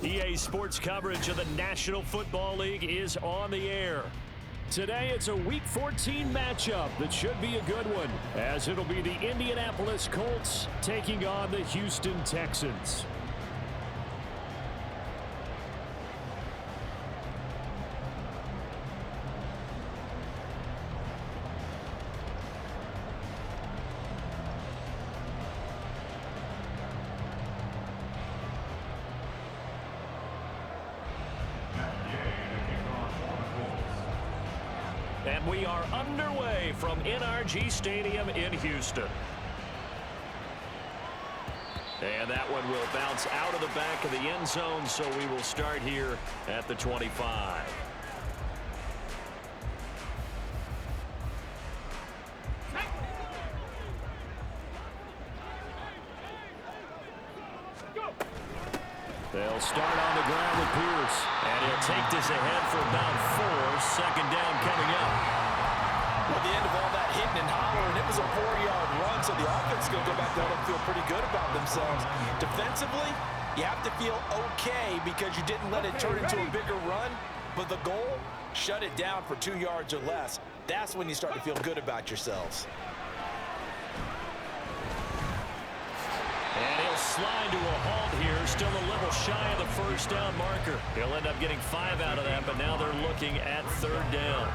EA Sports coverage of the National Football League is on the air. Today, it's a Week 14 matchup that should be a good one, as it'll be the Indianapolis Colts taking on the Houston Texans. And we are underway from NRG Stadium in Houston. And that one will bounce out of the back of the end zone, so we will start here at the 25. They'll start on the ground with Pierce. And he'll take this ahead for about 4. Second down coming up. At the end of all that hitting and hollering, it was a 4-yard run, so the offense is going to go back there and feel pretty good about themselves. Defensively, you have to feel okay because you didn't let it turn into a bigger run, but the goal, shut it down for 2 yards or less. That's when you start to feel good about yourselves. And he'll slide to a halt here, still a little shy of the first down marker. He'll end up getting 5 out of that, but now they're looking at 3rd down.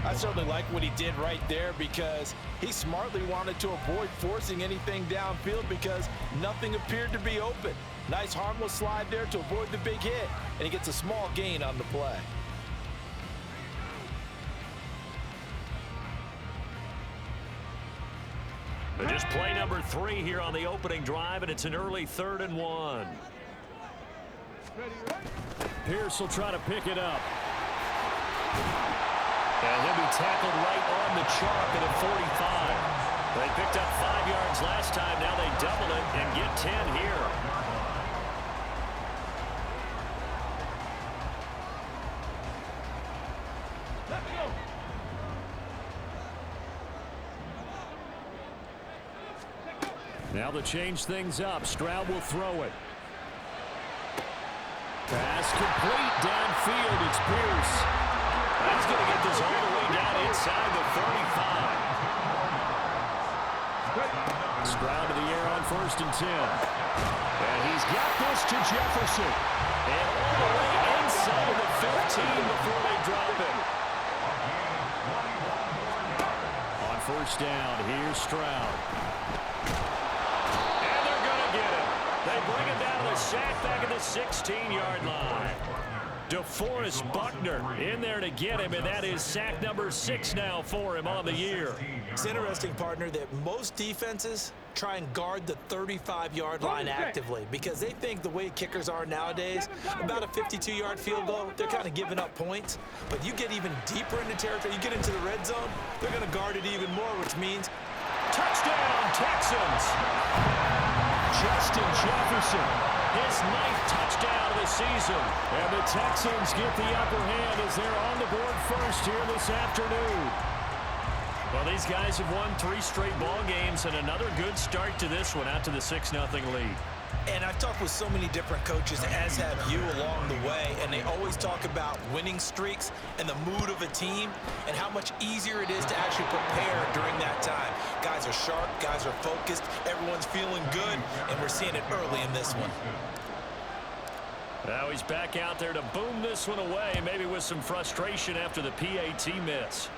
I certainly like what he did right there because he smartly wanted to avoid forcing anything downfield because nothing appeared to be open. Nice harmless slide there to avoid the big hit, and he gets a small gain on the play. But just play number 3 here on the opening drive, and it's an early 3rd and 1. Pierce will try to pick it up. And he'll be tackled right on the chalk at a 45. They picked up 5 yards last time. Now they double it and get 10 here. Now to change things up, Stroud will throw it. Pass complete downfield. It's Pierce. He's going to get this all the way down inside the 35. Stroud to the air on 1st and 10. And he's got this to Jefferson. And all the way inside the 15 before they drop it. On 1st down, here's Stroud. They bring him down to the sack back at the 16-yard line. DeForest Buckner in there to get him, and that is sack number 6 now for him on the year. It's interesting, partner, that most defenses try and guard the 35-yard line actively because they think the way kickers are nowadays, about a 52-yard field goal, they're kind of giving up points. But you get even deeper into territory, you get into the red zone, they're going to guard it even more, which means touchdown, Texans! Justin Jefferson, his 9th touchdown of the season. And the Texans get the upper hand as they're on the board first here this afternoon. Well, these guys have won 3 straight ball games and another good start to this one out to the 6-0 lead. And I've talked with so many different coaches, as have you, along the way, and they always talk about winning streaks and the mood of a team and how much easier it is to actually prepare during that time. Guys are sharp, guys are focused, everyone's feeling good, and we're seeing it early in this one. Now he's back out there to boom this one away, maybe with some frustration after the PAT miss.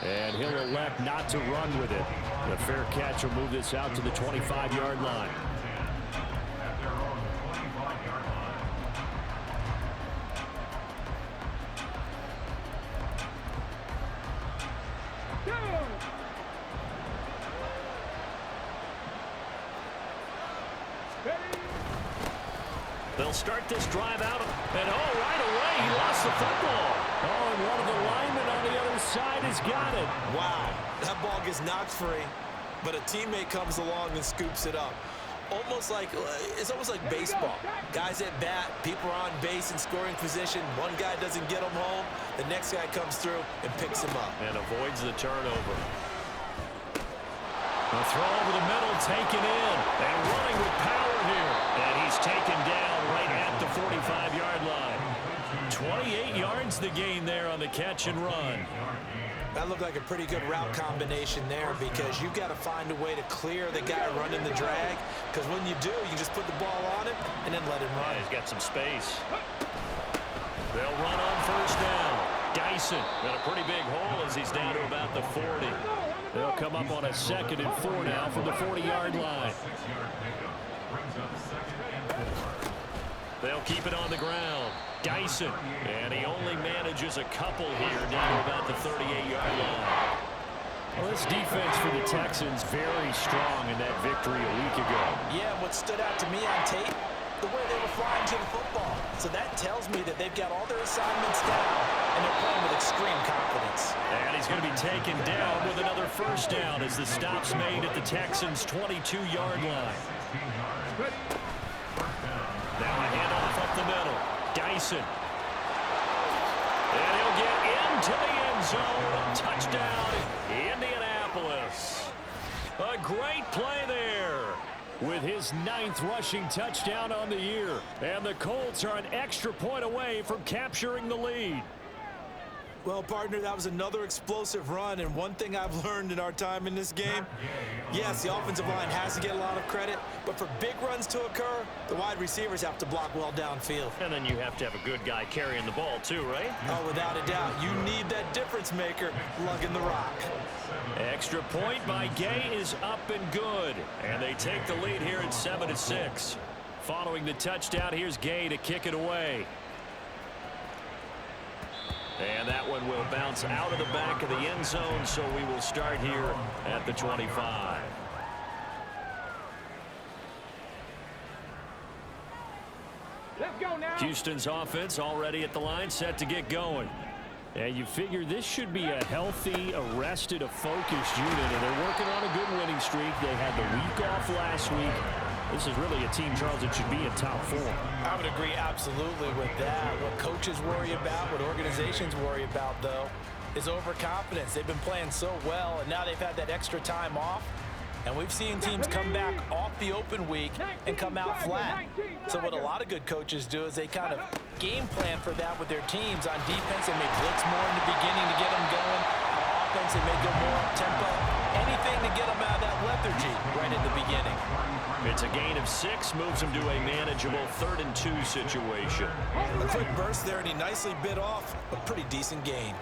And he'll elect not to run with it. The fair catch will move this out to the 25-yard line. They'll start this drive out, and right away, he lost the football. Oh, and one of the linemen on the other side has got it. Wow, that ball gets knocked free, but a teammate comes along and scoops it up. It's almost like baseball. Guys at bat, people are on base in scoring position. One guy doesn't get them home, the next guy comes through and picks him up. And avoids the turnover. The throw over the middle, taken in, and running with power here. And he's taken down right at the 45-yard line. 28 yards the gain there on the catch and run. That looked like a pretty good route combination there because you've got to find a way to clear the guy running the drag, because when you do, you can just put the ball on him and then let him run. Yeah, he's got some space. They'll run on first down. Dyson got a pretty big hole as he's down to about the 40. They'll come up on a 2nd and 4 now from the 40-yard line. They'll keep it on the ground. Dyson, and he only manages a couple here down to about the 38-yard line. Well, this defense for the Texans very strong in that victory a week ago. Yeah, what stood out to me on tape, the way they were flying to the football. So that tells me that they've got all their assignments down, and they're playing with extreme confidence. And he's going to be taken down with another first down as the stop's made at the Texans' 22-yard line. Now a handoff up the middle. Dyson. And he'll get into the end zone. Touchdown, Indianapolis. A great play there with his 9th rushing touchdown on the year. And the Colts are an extra point away from capturing the lead. Well, partner, that was another explosive run, and one thing I've learned in our time in this game, yes, the offensive line has to get a lot of credit, but for big runs to occur, the wide receivers have to block well downfield. And then you have to have a good guy carrying the ball too, right? Oh, without a doubt. You need that difference maker lugging the rock. Extra point by Gay is up and good, and they take the lead here at 7-6. Following the touchdown, here's Gay to kick it away. And that one will bounce out of the back of the end zone, so we will start here at the 25. Let's go now. Houston's offense already at the line, set to get going. And you figure this should be a healthy, arrested, a focused unit, and they're working on a good winning streak. They had the week off last week. This is really a team, Charles, that should be in top 4. I would agree absolutely with that. What coaches worry about, what organizations worry about, though, is overconfidence. They've been playing so well, and now they've had that extra time off. And we've seen teams come back off the open week and come out flat. So what a lot of good coaches do is they kind of game plan for that with their teams. On defense, they may blitz more in the beginning to get them going. On offense, they may go more up-tempo. Anything to get them out of that lethargy right at the beginning. It's a gain of 6, moves them to a manageable 3rd and 2 situation. A quick burst there, and he nicely bit off a pretty decent gain.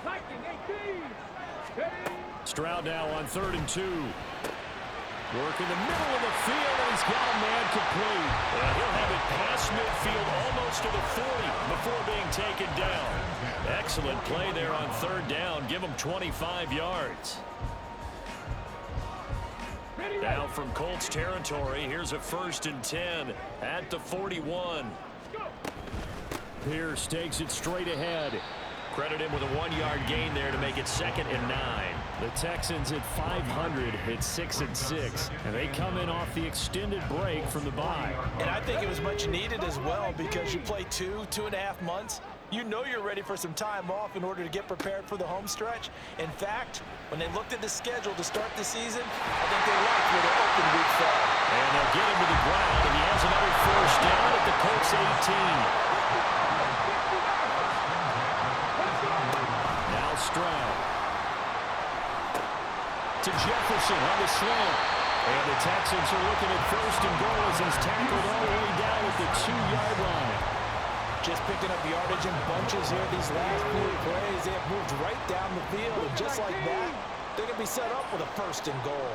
Stroud now on 3rd and 2. Work in the middle of the field, and he's got a man complete. And he'll have it past midfield almost to the 40 before being taken down. Excellent play there on 3rd down. Give him 25 yards. Now from Colts territory, here's a 1st and 10 at the 41. Pierce takes it straight ahead. Credit him with a 1-yard gain there to make it 2nd and 9. The Texans at 500 at 6-6, and they come in off the extended break from the bye. And I think it was much needed as well, because you play 2.5 months. You know you're ready for some time off in order to get prepared for the home stretch. In fact, when they looked at the schedule to start the season, I think they liked where the open week fell. And they'll get him to the ground, and he has another 1st down at the Colts 18. Stroud to Jefferson on the slant. And the Texans are looking at 1st and goal as he's tackled all the way down at the 2-yard line. Just picking up yardage in bunches here these last few plays. They have moved right down the field, and just like that, they're going to be set up with a 1st and goal.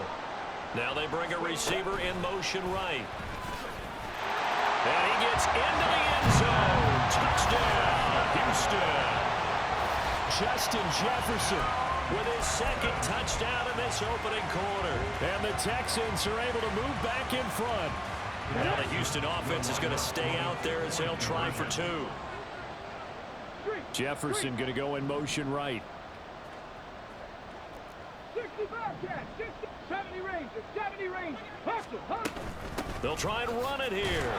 Now they bring a receiver in motion right. And he gets into the end zone. Touchdown, Houston. Justin Jefferson with his 2nd touchdown in this opening quarter. And the Texans are able to move back in front. Now the Houston offense is going to stay out there as they'll try for 2. Jefferson going to go in motion right. 65 catch, 70 range, 70 range. Hustle. They'll try and run it here.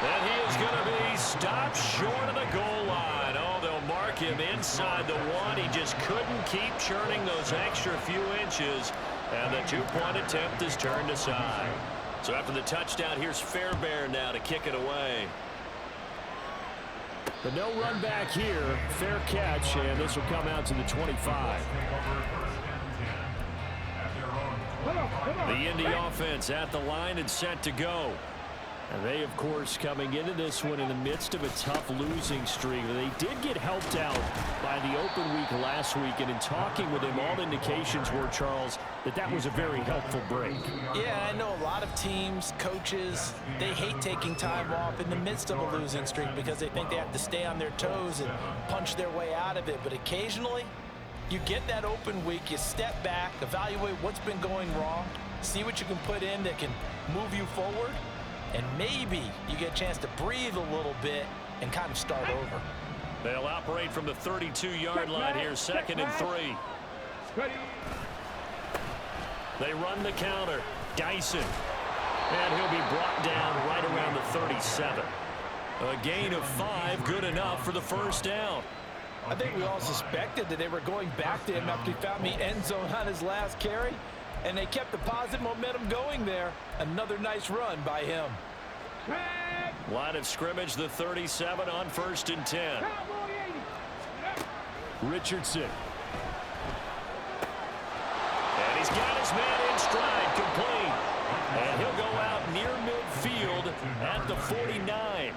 And he is going to be stopped short of the goal line. Oh, they'll mark him inside the 1. He just couldn't keep churning those extra few inches. And the two-point attempt is turned aside. So after the touchdown, here's Fairbairn now to kick it away. But no run back here. Fair catch, and this will come out to the 25. The Indy offense at the line and set to go. And they, of course, coming into this one in the midst of a tough losing streak. They did get helped out by the open week last week, and in talking with him, all indications were, Charles, that was a very helpful break. Yeah, I know a lot of teams, coaches, they hate taking time off in the midst of a losing streak because they think they have to stay on their toes and punch their way out of it. But occasionally, you get that open week, you step back, evaluate what's been going wrong, see what you can put in that can move you forward, and maybe you get a chance to breathe a little bit and kind of start over. They'll operate from the 32-yard line here, 2nd and 3. They run the counter. Dyson. And he'll be brought down right around the 37. A gain of 5, good enough for the first down. I think we all suspected that they were going back to him after he found the end zone on his last carry. And they kept the positive momentum going there. Another nice run by him. Line of scrimmage, the 37 on 1st and 10. Richardson. And he's got his man in stride, complete. And he'll go out near midfield at the 49.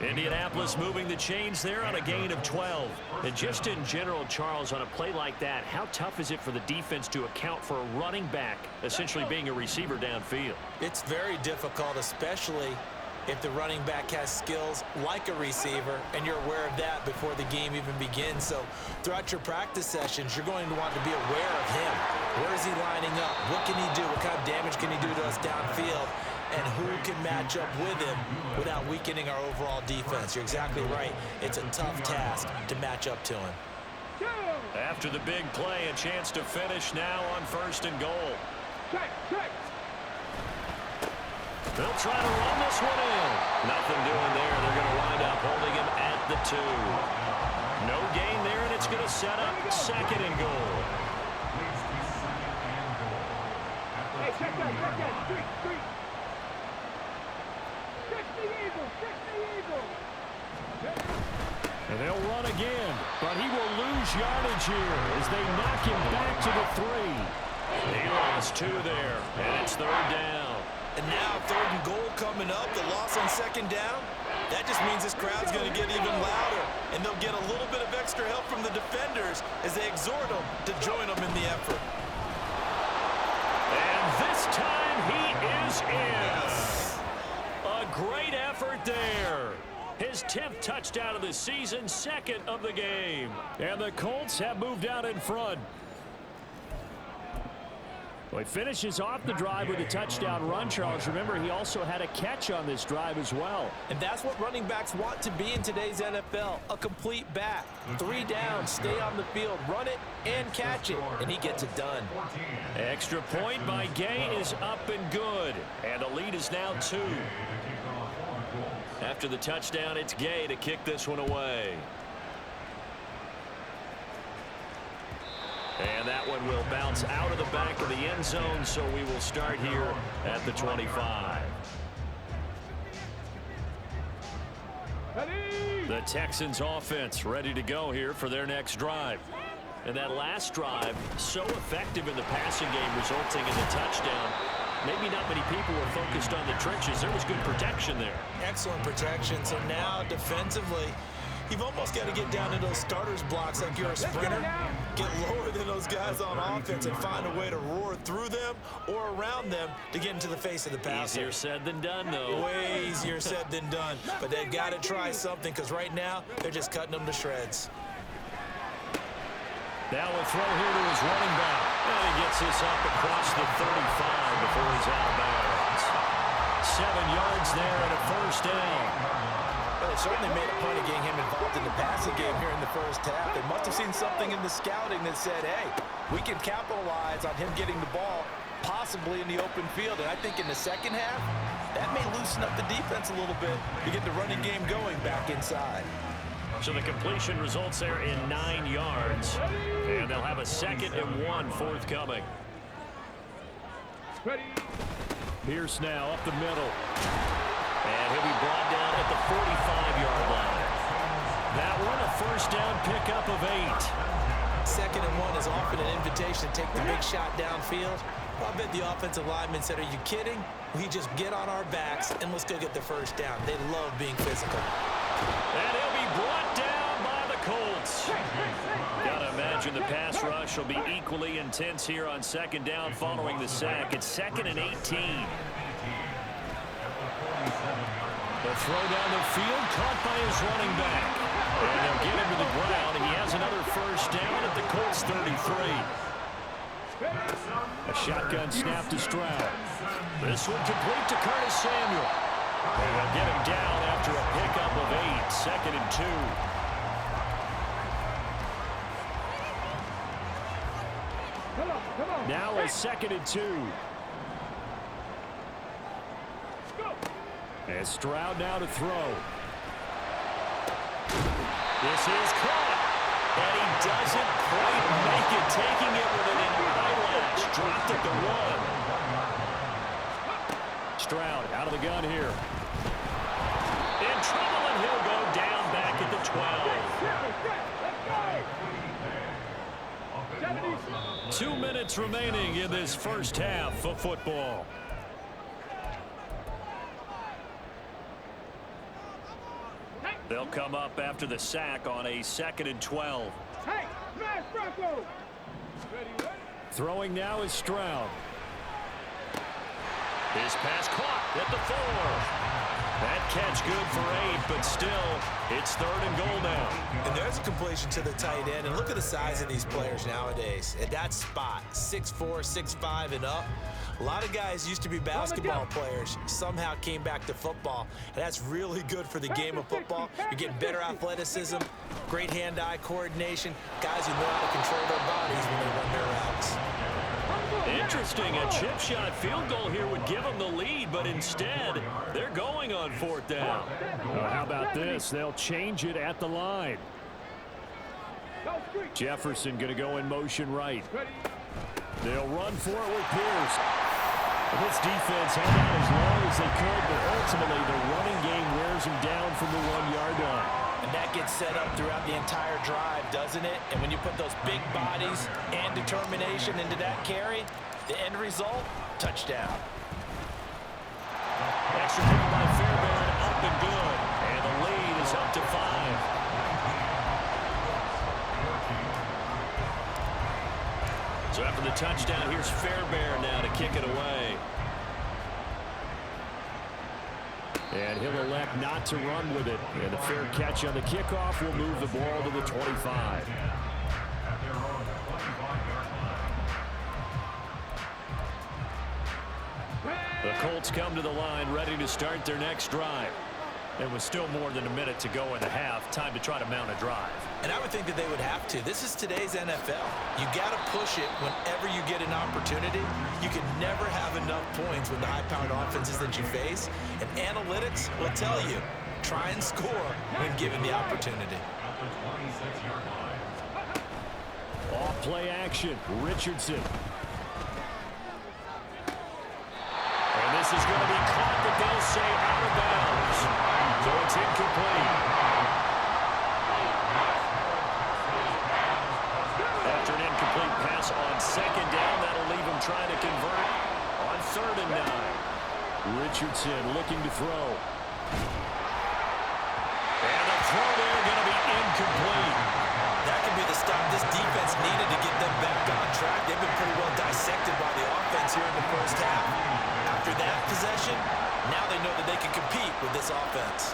Indianapolis moving the chains there on a gain of 12. And just in general, Charles, on a play like that, how tough is it for the defense to account for a running back essentially being a receiver downfield? It's very difficult, especially if the running back has skills like a receiver and you're aware of that before the game even begins. So throughout your practice sessions, you're going to want to be aware of him. Where is he lining up? What can he do? What kind of damage can he do to us downfield? And who can match up with him without weakening our overall defense? You're exactly right. It's a tough task to match up to him. After the big play, a chance to finish now on 1st and goal. They'll try to run this one in. Nothing doing there. They're going to wind up holding him at the 2. No gain there, and it's going to set up 2nd and goal. Hey, check that. Street. And they'll run again, but he will lose yardage here as they knock him back to the 3. He lost 2 there, and it's 3rd down. And now 3rd and goal coming up, the loss on 2nd down. That just means this crowd's going to get even louder, and they'll get a little bit of extra help from the defenders as they exhort them to join them in the effort. And this time he is in. Yes. A great effort there. His 10th touchdown of the season, 2nd of the game. And the Colts have moved out in front. Well, he finishes off the drive with a touchdown run, Charles. Remember, he also had a catch on this drive as well. And that's what running backs want to be in today's NFL, a complete back. 3 downs, stay on the field, run it, and catch it. And he gets it done. Extra point by Gay is up and good. And the lead is now 2. After the touchdown, it's Gay to kick this one away. And that one will bounce out of the back of the end zone, so we will start here at the 25. The Texans offense ready to go here for their next drive. And that last drive, so effective in the passing game, resulting in the touchdown. Maybe not many people were focused on the trenches. There was good protection there. Excellent protection. So now defensively, you've almost got to get down into those starters blocks like you're a sprinter. Get lower than those guys on offense and find a way to roar through them or around them to get into the face of the passer. Easier said than done, though. Way easier said than done. But they've got to try something because right now they're just cutting them to shreds. Now a throw here to his running back. And he gets this up across the 35 before he's out of bounds. 7 yards there and a first down. Well, they certainly made a point of getting him involved in the passing game here in the first half. They must have seen something in the scouting that said, hey, we can capitalize on him getting the ball, possibly in the open field. And I think in the second half, that may loosen up the defense a little bit to get the running game going back inside. So the completion results there in 9 yards. And they'll have a 2nd and 1 forthcoming. Ready. Pierce now up the middle. And he'll be brought down at the 45-yard line. That one a first down pickup of 8. 2nd and 1 is often an invitation to take the big shot downfield. I bet the offensive lineman said, are you kidding? We just get on our backs and let's go get the first down. They love being physical. And he'll be brought down by the Colts. Gotta imagine the pass rush will be equally intense here on 2nd down following the sack. It's 2nd and 18. The throw down the field, caught by his running back. And they'll get him to the ground. He has another first down at the Colts 33. A shotgun snap to Stroud. This one complete to Curtis Samuel. And they'll get him down after a pickup of 8. 2nd and 2. Now a 2nd and 2. And Stroud now to throw. This is caught. And he doesn't quite make it, taking it with an eyelash. Dropped at the 1. Stroud out of the gun here. In trouble, and he'll go down back at the 12. 2 minutes remaining in this first half of football. They'll come up after the sack on a 2nd and 12. Hey, smash Bronco. Ready. Throwing now is Stroud. His pass caught at the 4. That catch good for 8, but still, it's 3rd and goal now. And there's a completion to the tight end. And look at the size of these players nowadays. At that spot, 6'4", 6'5", and up. A lot of guys used to be basketball players, somehow came back to football. And that's really good for the game of football. You're getting better athleticism, great hand-eye coordination, guys who know how to control their bodies when they run their routes. Interesting, a chip shot field goal here would give them the lead, but instead, they're going on 4th down. How about this? They'll change it at the line. Jefferson going to go in motion right. They'll run for it with Pierce. This defense held out as long as they could, but ultimately the running game wears them down from the 1-yard line. And that gets set up throughout the entire drive, doesn't it? And when you put those big bodies and determination into that carry, the end result, touchdown. Extra point by Fairbairn, up and good. And the lead is up to 5. So after the touchdown, here's Fairbairn now to kick it away. And he'll elect not to run with it. And the fair catch on the kickoff will move the ball to the 25. The Colts come to the line ready to start their next drive. There was still more than a minute to go in the half. Time to try to mount a drive. And I would think that they would have to. This is today's NFL. You got to push it whenever you get an opportunity. You can never have enough points with the high-powered offenses that you face. And analytics will tell you, try and score when given the opportunity. Off play action, Richardson. And this is going to be caught, but they'll say out of bounds. So it's incomplete. After an incomplete pass on 2nd down, that'll leave him trying to convert on 3rd and 9. Richardson looking to throw. And the throw there going to be incomplete. That could be the stop this defense needed to get them back on track. They've been pretty well dissected by the offense here in the first half. After that possession, now they know that they can compete with this offense.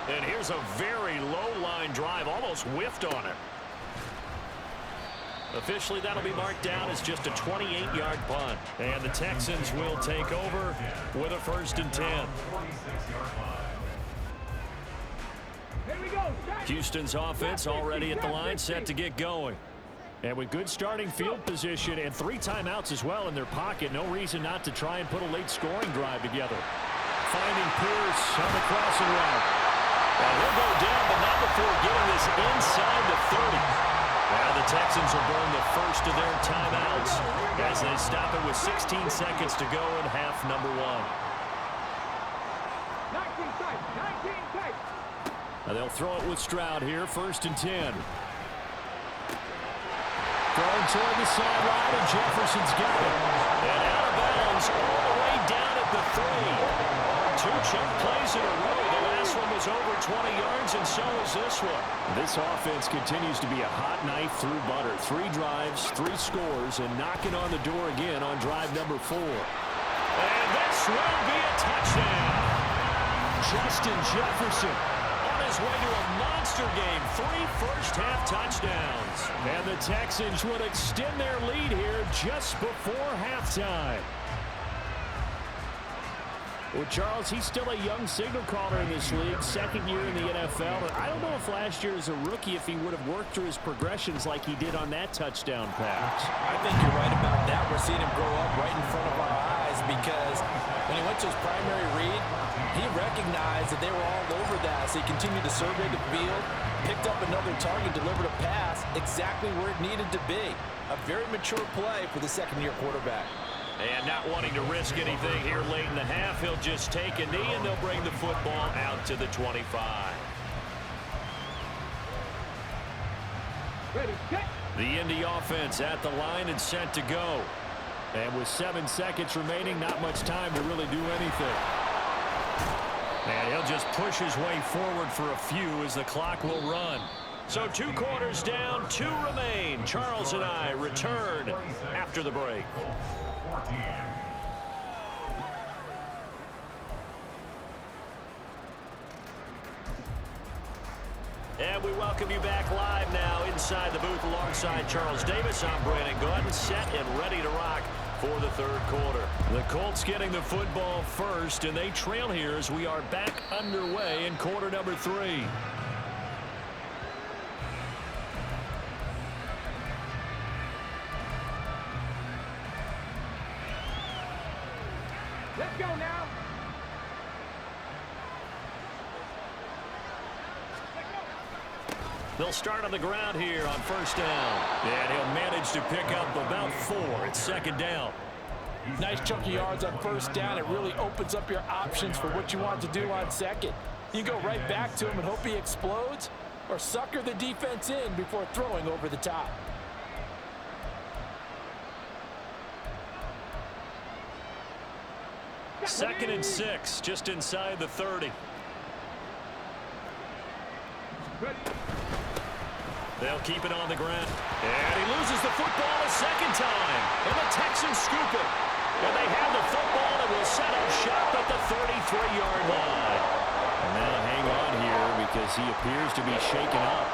And here's a very low-line drive, almost whiffed on it. Officially, that'll be marked down as just a 28-yard punt. And the Texans will take over with a 1st and 10. Houston's offense already at the line, set to get going. And with good starting field position and 3 timeouts as well in their pocket, no reason not to try and put a late scoring drive together. Finding Pierce on the crossing route. And he'll go down, but not before getting this inside the 30. Well, the Texans will burn the first of their timeouts as they stop it with 16 seconds to go in half number 1. 19 tight, 19 tight. And they'll throw it with Stroud here, 1st and 10. Thrown toward the sideline, and Jefferson's got it. And out of bounds all the way down at the 3. 2 chunk plays in a row. The last one was over 20 yards, and so is this one. This offense continues to be a hot knife through butter. 3 drives, 3 scores, and knocking on the door again on drive number 4. And this will be a touchdown. Justin Jefferson on his way to a monster game. 3 first-half touchdowns. And the Texans would extend their lead here just before halftime. Well, Charles, he's still a young signal caller in this league, 2nd year in the NFL. And I don't know if last year as a rookie, if he would have worked through his progressions like he did on that touchdown pass. I think you're right about that. We're seeing him grow up right in front of our eyes because when he went to his primary read, he recognized that they were all over that. So he continued to survey the field, picked up another target, delivered a pass exactly where it needed to be. A very mature play for the 2nd-year quarterback. And not wanting to risk anything here late in the half, he'll just take a knee, and they'll bring the football out to the 25. Ready, set. The Indy offense at the line and set to go. And with 7 seconds remaining, not much time to really do anything. And he'll just push his way forward for a few as the clock will run. So 2 quarters down, 2 remain. Charles and I return after the break. And we welcome you back live now inside the booth alongside Charles Davis. I'm Brandon Gordon, set and ready to rock for the 3rd quarter. The Colts getting the football first, and they trail here as we are back underway in quarter number 3. Let's go now. They'll start on the ground here on 1st down. And he'll manage to pick up about 4. It's 2nd down. Nice chunky yards on 1st down. It really opens up your options for what you want to do on 2nd. You go right back to him and hope he explodes, or sucker the defense in before throwing over the top. Second and 6, just inside the 30. Ready. They'll keep it on the ground. And he loses the football a 2nd time. And the Texans scoop it. And they have the football and will set up shop at the 33-yard line. And now hang on here because he appears to be shaken up.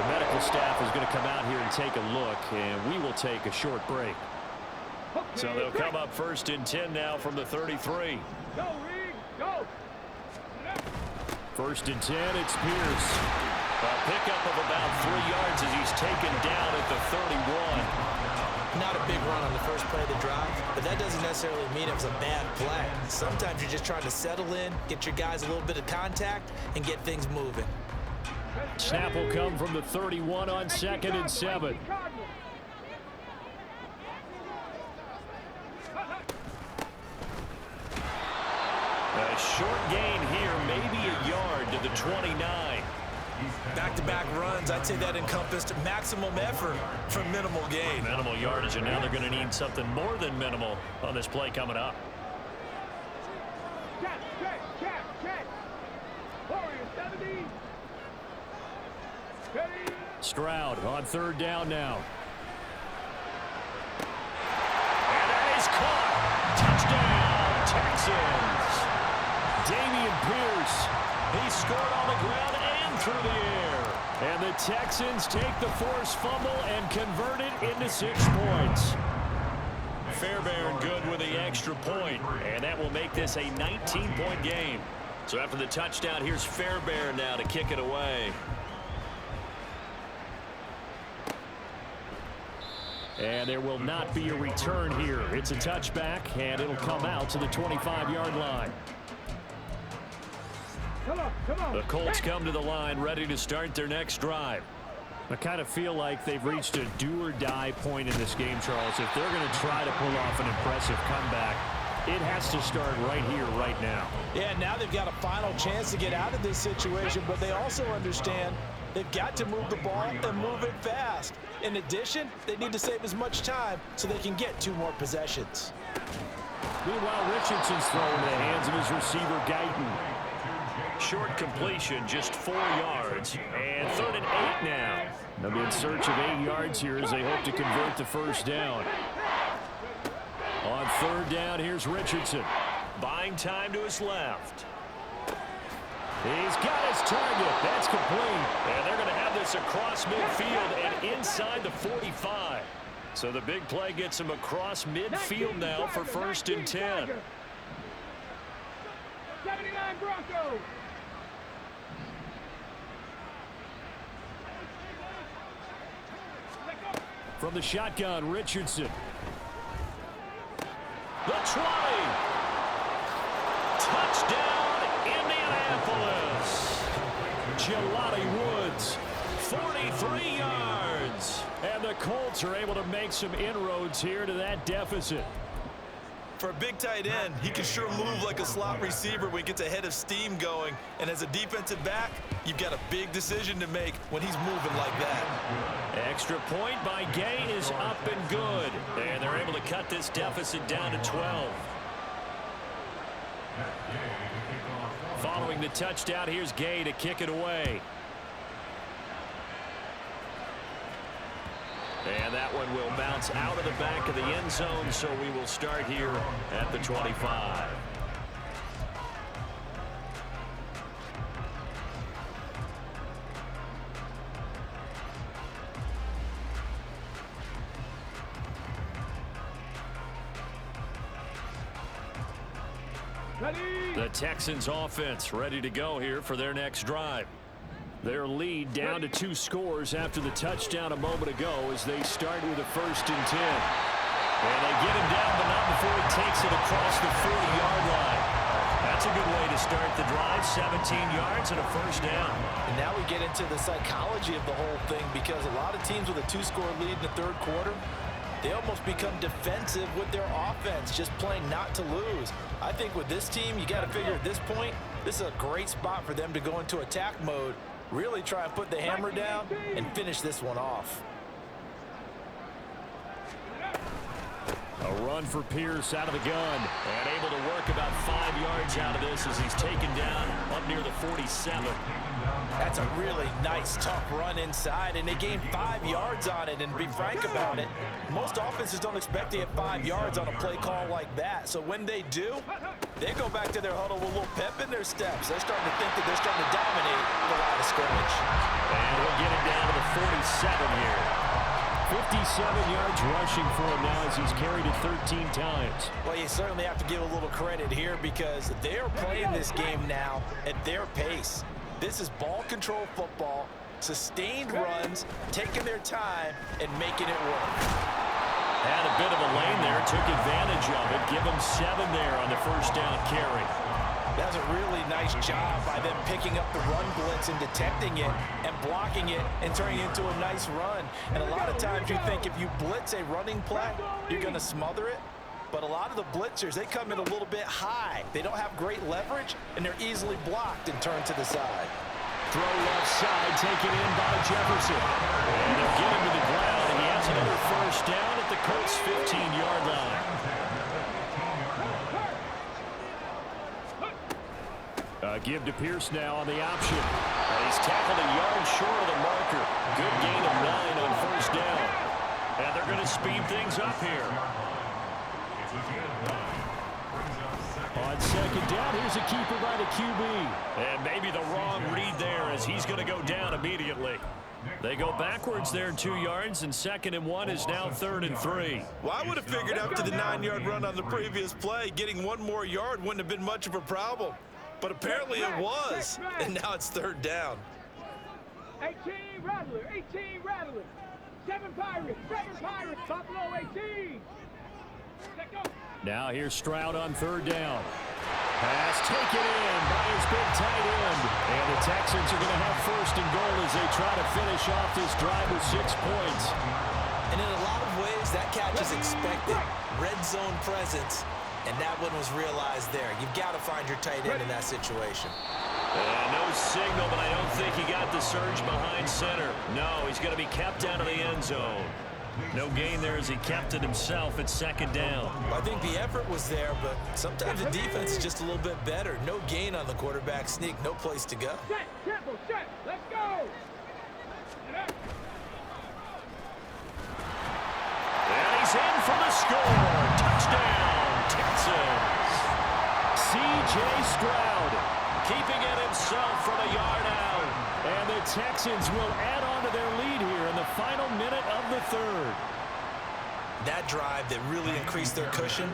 The medical staff is going to come out here and take a look, and we will take a short break. So they'll come up 1st and 10 now from the 33. Go, Reed, go. 1st and 10, it's Pierce. A pickup of about 3 yards as he's taken down at the 31. Not a big run on the first play of the drive, but that doesn't necessarily mean it was a bad play. Sometimes you're just trying to settle in, get your guys a little bit of contact, and get things moving. Snap will come from the 31 on 2nd and 7. A short gain here, maybe a yard to the 29. Back-to-back runs, I'd say that encompassed maximum effort for minimal gain. Minimal yardage, and now they're going to need something more than minimal on this play coming up. Check. Warrior 70. Ready. Stroud on 3rd down now. And that is caught. Touchdown, Texans. Dameon Pierce. He scored on the ground and through the air. And the Texans take the forced fumble and convert it into 6 points. Fairbairn good with the extra point, and that will make this a 19-point game. So after the touchdown, here's Fairbairn now to kick it away. And there will not be a return here. It's a touchback, and it'll come out to the 25-yard line. Come on. The Colts come to the line ready to start their next drive. I kind of feel like they've reached a do-or-die point in this game, Charles. If they're going to try to pull off an impressive comeback, it has to start right here, right now. Yeah, now they've got a final chance to get out of this situation, but they also understand they've got to move the ball and move it fast. In addition, they need to save as much time so they can get 2 more possessions. Meanwhile, Richardson's throw into the hands of his receiver, Guyton. Short completion, just 4 yards, and 3rd and 8 now. They'll be in search of 8 yards here as they hope to convert the first down. On 3rd down, here's Richardson. Buying time to his left. He's got his target. That's complete. And they're going to have this across midfield and inside the 45. So the big play gets him across midfield now for 1st and 10. 79 Broncos. From the shotgun, Richardson. The 20. Touchdown, Indianapolis. Jelani Woods, 43 yards. And the Colts are able to make some inroads here to that deficit. For a big tight end, he can sure move like a slot receiver when he gets a head of steam going. And as a defensive back, you've got a big decision to make when he's moving like that. Extra point by Gay is up and good. And they're able to cut this deficit down to 12. Following the touchdown, here's Gay to kick it away. And that one will bounce out of the back of the end zone, so we will start here at the 25. The Texans offense ready to go here for their next drive. Their lead down to 2 scores after the touchdown a moment ago as they start with a 1st and 10. And they get him down, but not before he takes it across the 40-yard line. That's a good way to start the drive. 17 yards and a 1st down. And now we get into the psychology of the whole thing, because a lot of teams with a 2-score lead in the 3rd quarter, they almost become defensive with their offense, just playing not to lose. I think with this team, you got to figure at this point, this is a great spot for them to go into attack mode, really try and put the hammer down and finish this one off. A run for Pierce out of the gun, and able to work about 5 yards out of this as he's taken down up near the 47. That's a really nice, tough run inside, and they gained 5 yards on it. And to be frank about it, most offenses don't expect to get 5 yards on a play call like that. So when they do, they go back to their huddle with a little pep in their steps. They're starting to think that they're starting to dominate the line of scrimmage. And we'll get it down to the 47 here. 57 yards rushing for him now as he's carried it 13 times. Well, you certainly have to give a little credit here, because they're playing this game now at their pace. This is ball control football, sustained runs, taking their time, and making it work. Had a bit of a lane there, took advantage of it. Give him 7 there on the 1st down carry. That's a really nice job by them picking up the run blitz and detecting it and blocking it and turning it into a nice run. And a lot of times you think if you blitz a running play, you're going to smother it. But a lot of the blitzers, they come in a little bit high. They don't have great leverage, and they're easily blocked and turned to the side. Throw left side, taken in by Jefferson. And they'll get him to the ground, and he has another 1st down at the Colts' 15-yard line. Give to Pierce now on the option. He's tackled a yard short of the marker. Good gain of 9 on 1st down. And they're going to speed things up here. On 2nd down, here's a keeper by the QB. And maybe the wrong read there as he's going to go down immediately. They go backwards there 2 yards, and 2nd and 1 is now 3rd and 3. Well, I would have figured after the 9-yard run on the previous play, getting 1 more yard wouldn't have been much of a problem. But apparently it was, and now it's 3rd down. 18 Rattler, 18 Rattler. 7 Pirates, Buffalo 18. Now here's Stroud on 3rd down. Pass taken in by his big tight end. And the Texans are going to have first and goal as they try to finish off this drive with 6 points. And in a lot of ways, that catch is expected. Red zone presence, and that one was realized there. You've got to find your tight end in that situation. No signal, but I don't think he got the surge behind center. No, he's going to be kept out of the end zone. No gain there as he kept it himself at second down. Well, I think the effort was there, but sometimes the defense is just a little bit better. No gain on the quarterback sneak, no place to go. Set, tempo, set, let's go. And he's in for the score. Touchdown, Texans. C.J. Stroud keeping it himself from a yard out. And the Texans will add on to their lead here in the final minute of the third. That drive that really increased their cushion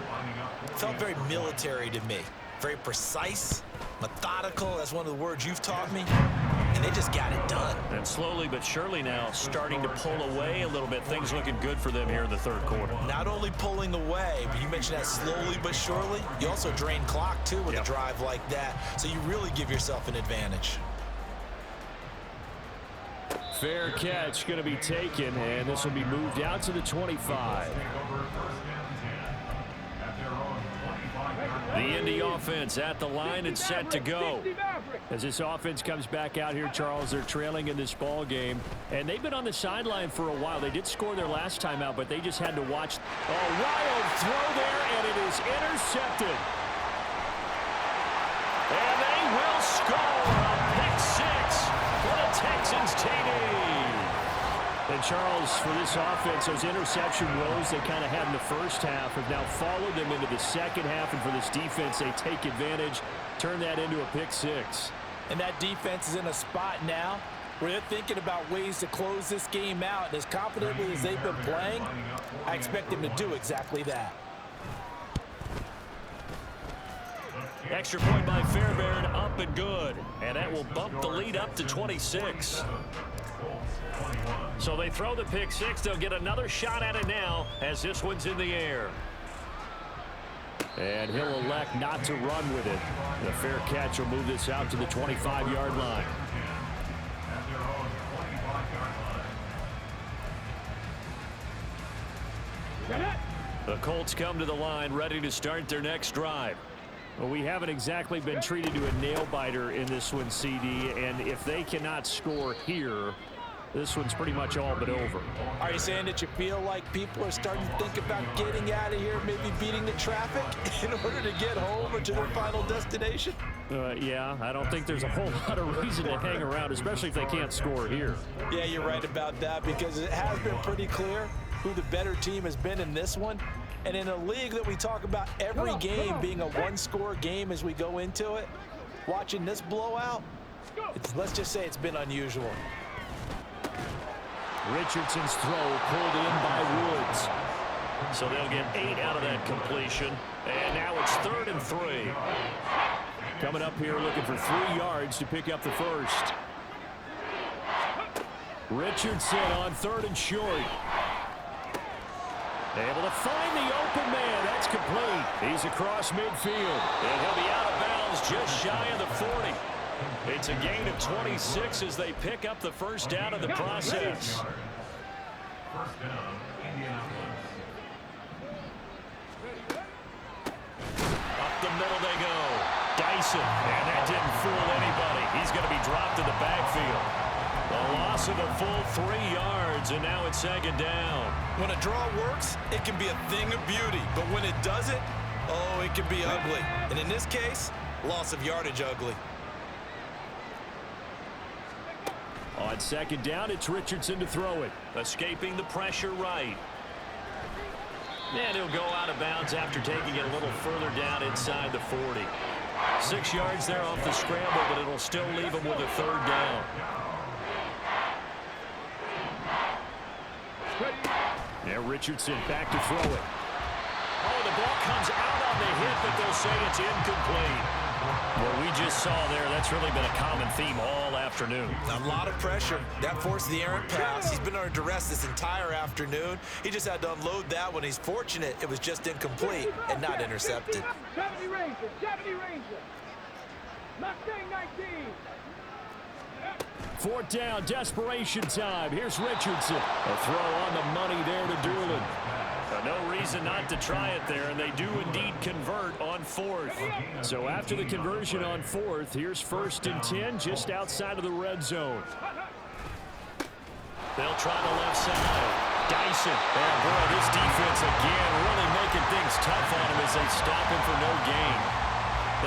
felt very military to me. Very precise, methodical. That's one of the words you've taught me. And they just got it done. And slowly but surely now starting to pull away a little bit. Things looking good for them here in the third quarter. Not only pulling away, but you mentioned that slowly but surely. You also drain clock, too, with a drive like that. So you really give yourself an advantage. Fair catch going to be taken, and this will be moved out to the 25. The Indy offense at the line and set to go. As this offense comes back out here, Charles, they're trailing in this ball game, and they've been on the sideline for a while. They did score their last time out, but they just had to watch. A wild throw there, and it is intercepted. And they will score a pick six for the Texans TD. And Charles, for this offense, those interception woes they kind of had in the first half have now followed them into the second half. And for this defense, they take advantage, turn that into a pick six. And that defense is in a spot now where they're thinking about ways to close this game out. And as confidently as they've been playing, I expect them to do exactly that. Extra point by Fairbairn, up and good. And that will bump the lead up to 26. So they throw the pick six. They'll get another shot at it now as this one's in the air. And he'll elect not to run with it. The fair catch will move this out to the 25-yard line. The Colts come to the line ready to start their next drive. Well, we haven't exactly been treated to a nail-biter in this one, CD, and if they cannot score here, this one's pretty much all but over. Are you saying that you feel like people are starting to think about getting out of here, maybe beating the traffic in order to get home or to their final destination? Yeah, I don't think there's a whole lot of reason to hang around, especially if they can't score here. Yeah, you're right about that, because it has been pretty clear who the better team has been in this one. And in a league that we talk about every game being a one-score game as we go into it, watching this blowout, let's just say it's been unusual. Richardson's throw pulled in by Woods. So they'll get 8 out of that completion. And now it's 3rd and 3. Coming up here looking for 3 yards to pick up the first. Richardson on 3rd and short. Able to find the open man. That's complete. He's across midfield. And he'll be out of bounds just shy of the 40. It's a gain of 26 as they pick up the first down in the process. Up the middle they go. Dyson. And that didn't fool anybody. He's going to be dropped in the backfield. A loss of a full 3 yards, and now it's 2nd down. When a draw works, it can be a thing of beauty. But when it doesn't, oh, it can be ugly. And in this case, loss of yardage ugly. On 2nd down, it's Richardson to throw it. Escaping the pressure right. And he'll go out of bounds after taking it a little further down inside the 40. 6 yards there off the scramble, but it'll still leave him with a 3rd down. Now Richardson back to throw it. Oh, the ball comes out on the hit, but they'll say it's incomplete. What we just saw there, that's really been a common theme all afternoon. A lot of pressure. That forced the errant pass. He's been under duress this entire afternoon. He just had to unload that one. He's fortunate it was just incomplete and not intercepted. 70 Rangers, 70 Rangers. Mustang 19. Fourth down, desperation time. Here's Richardson. A throw on the money there to Doolin. No reason not to try it there, and they do indeed convert on fourth. So after the conversion on fourth, here's 1st and 10 just outside of the red zone. They'll try the left side. Dyson. And boy, this defense again really making things tough on him as they stop him for no gain.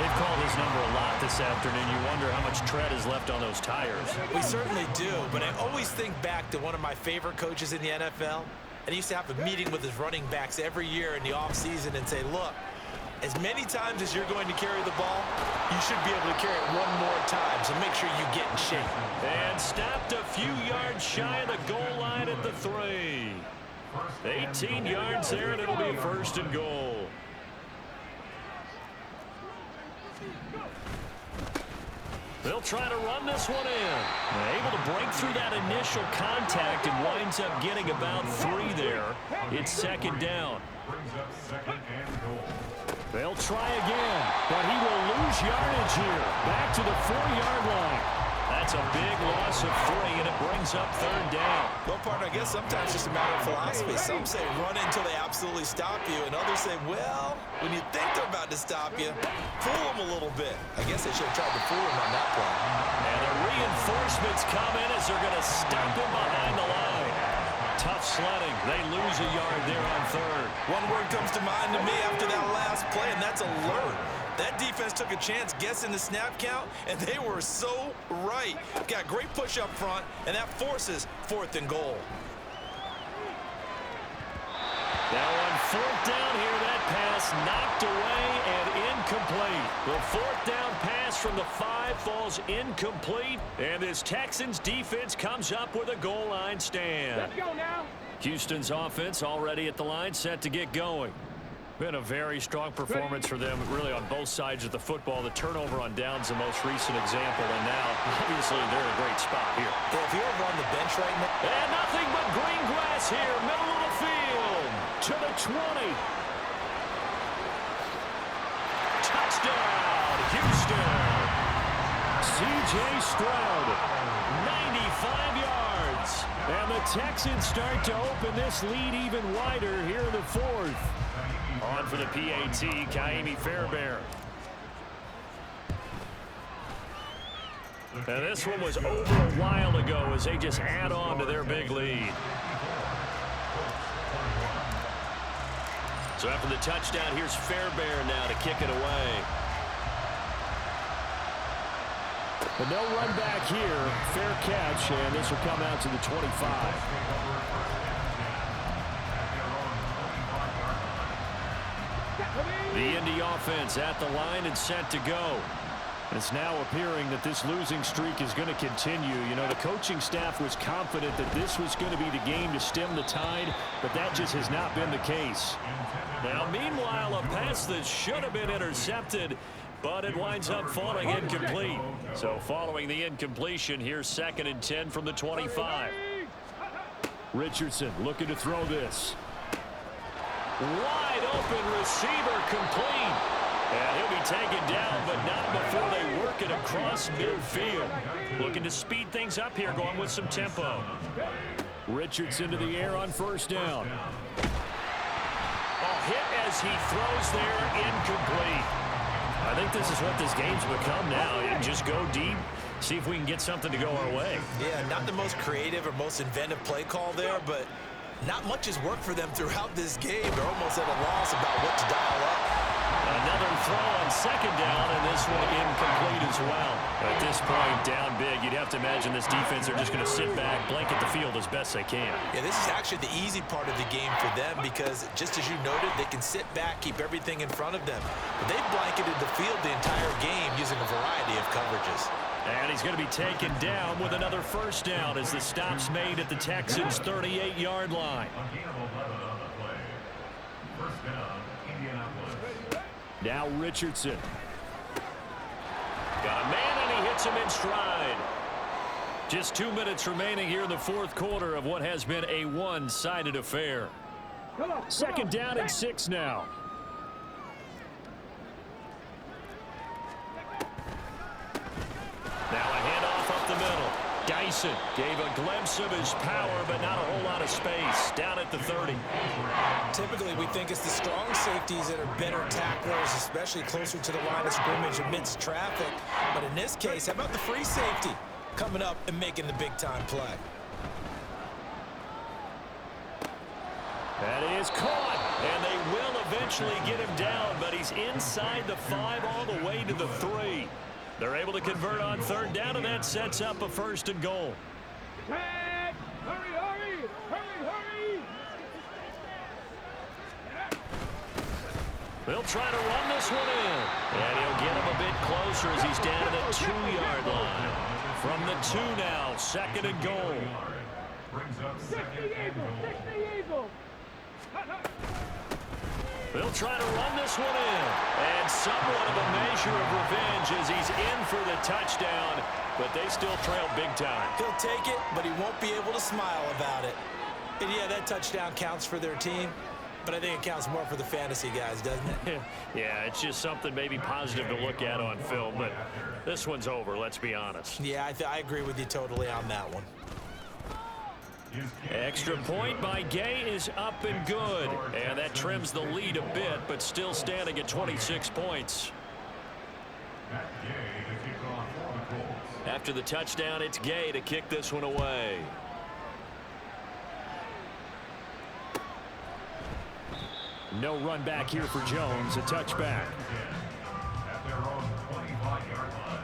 They've called his number a lot this afternoon. You wonder how much tread is left on those tires. We certainly do, but I always think back to one of my favorite coaches in the NFL. And he used to have a meeting with his running backs every year in the offseason and say, look, as many times as you're going to carry the ball, you should be able to carry it one more time, so make sure you get in shape. And stopped a few yards shy of the goal line at the 3. 18 yards there, and it'll be 1st and goal. They'll try to run this one in. They're able to break through that initial contact and winds up getting about 3 there. It's 2nd down. They'll try again, but he will lose yardage here. Back to the 4-yard line. That's a big loss of 3, and it brings up 3rd down. Well, partner, I guess sometimes it's just a matter of philosophy. Some say run until they absolutely stop you, and others say, well, when you think they're about to stop you, fool them a little bit. I guess they should have tried to fool him on that play. And the reinforcements come in as they're going to stop him behind the line. Tough sledding. They lose a yard there on 3rd. One word comes to mind to me after that last play, and that's alert. That defense took a chance guessing the snap count, and they were so right. Got great push up front, and that forces 4th and goal. Now on 4th down here, that pass knocked away and incomplete. The 4th down pass from the 5 falls incomplete, and this Texans defense comes up with a goal line stand. Let's go now. Houston's offense already at the line, set to get going. Been a very strong performance for them, really, on both sides of the football. The turnover on downs the most recent example, and now, obviously, they're in a great spot here. Yeah, if you're over on the bench right now. And nothing but green grass here, middle of the field, to the 20. Touchdown, Houston. C.J. Stroud, 95 yards. And the Texans start to open this lead even wider here in the 4th. On for the PAT, Kaimi Fairbairn. And this one was over a while ago as they just add on to their big lead. So after the touchdown, here's Fairbairn now to kick it away. But no run back here. Fair catch, and this will come out to the 25. The Indy offense at the line and set to go. It's now appearing that this losing streak is going to continue. You know, the coaching staff was confident that this was going to be the game to stem the tide, but that just has not been the case. Now, meanwhile, a pass that should have been intercepted, but it winds up falling incomplete. So following the incompletion, here's 2nd and 10 from the 25. Richardson looking to throw this. Wide open receiver complete. And he'll be taken down, but not before they work it across midfield. Looking to speed things up here, going with some tempo. Richardson to the air on 1st down. A hit as he throws there, incomplete. I think this is what this game's become now. And just go deep, see if we can get something to go our way. Yeah, not the most creative or most inventive play call there, but not much has worked for them throughout this game. They're almost at a loss about what to dial up. Another throw on 2nd down, and this one incomplete as well. At this point, down big, you'd have to imagine this defense are just going to sit back, blanket the field as best they can. Yeah, this is actually the easy part of the game for them because, just as you noted, they can sit back, keep everything in front of them. But they've blanketed the field the entire game using a variety of coverages. And he's going to be taken down with another 1st down as the stop's made at the Texans' 38-yard line. Now Richardson. Got a man, and he hits him in stride. Just 2 minutes remaining here in the fourth quarter of what has been a one-sided affair. Second down and 6 now. Now a handoff up the middle. Dyson gave a glimpse of his power, but not a whole lot of space. Down at the 30. Typically, we think it's the strong safeties that are better tacklers, especially closer to the line of scrimmage amidst traffic. But in this case, how about the free safety coming up and making the big-time play? That is caught, and they will eventually get him down, but he's inside the 5 all the way to the 3. They're able to convert on third down, and that sets up a 1st and goal. Hurry, hurry, hurry, hurry. They'll try to run this one in, and he'll get him a bit closer as he's down to the 2-yard line. From the 2 now, 2nd and goal. 60 Eagles. They'll try to run this one in, and somewhat of a measure of revenge as he's in for the touchdown, but they still trail big time. He'll take it, but he won't be able to smile about it. And yeah, that touchdown counts for their team, but I think it counts more for the fantasy guys, doesn't it? Yeah, it's just something maybe positive to look at on film, but this one's over, let's be honest. Yeah, I agree with you totally on that one. Extra point by Gay is up and good, and that trims the lead a bit, but still standing at 26 points. After the touchdown, it's Gay to kick this one away. No run back here for Jones, a touchback. At their own 25-yard line.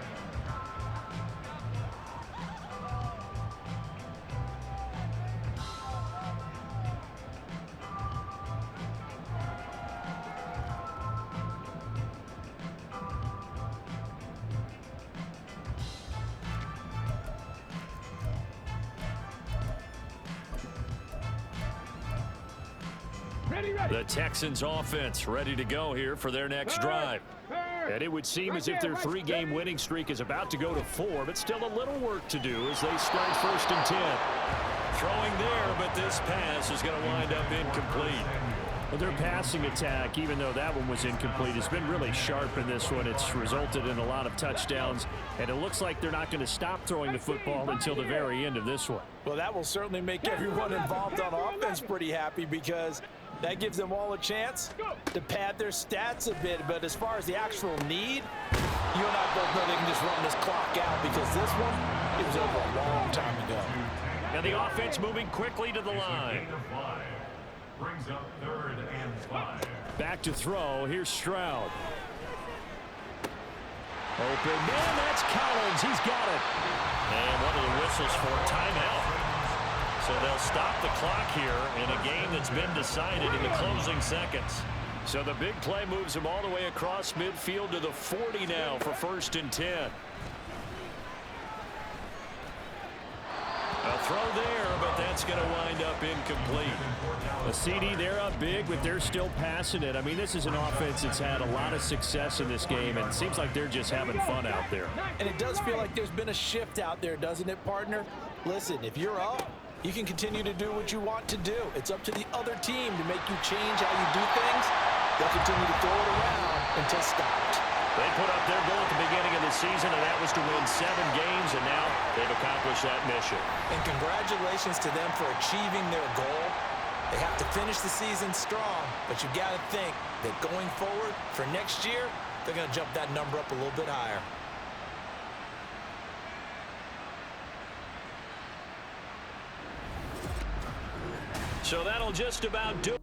The Texans offense ready to go here for their next drive. And it would seem as if their 3-game winning streak is about to go to 4, but still a little work to do as they start 1st and 10. Throwing there, but this pass is going to wind up incomplete. Well, their passing attack, even though that one was incomplete, has been really sharp in this one. It's resulted in a lot of touchdowns, and it looks like they're not going to stop throwing the football until the very end of this one. Well, that will certainly make everyone involved on offense pretty happy because that gives them all a chance to pad their stats a bit. But as far as the actual need, you and I both know they can just run this clock out because this one, it was over a long time ago. And the offense moving quickly to the line. Brings up 3rd and 5. Back to throw. Here's Stroud. Open man, that's Collins. He's got it. And one of the whistles for a timeout. So they'll stop the clock here in a game that's been decided in the closing seconds. So the big play moves him all the way across midfield to the 40 now for 1st and 10. A throw there, but that's going to wind up incomplete. A CD, they're up big, but they're still passing it. I mean, this is an offense that's had a lot of success in this game, and it seems like they're just having fun out there. And it does feel like there's been a shift out there, doesn't it, partner? Listen, if you're up, you can continue to do what you want to do. It's up to the other team to make you change how you do things. They'll continue to throw it around until stopped. They put up their goal at the beginning of the season, and that was to win 7 games, and now they've accomplished that mission. And congratulations to them for achieving their goal. They have to finish the season strong, but you've got to think that going forward for next year, they're going to jump that number up a little bit higher. So that'll just about do it.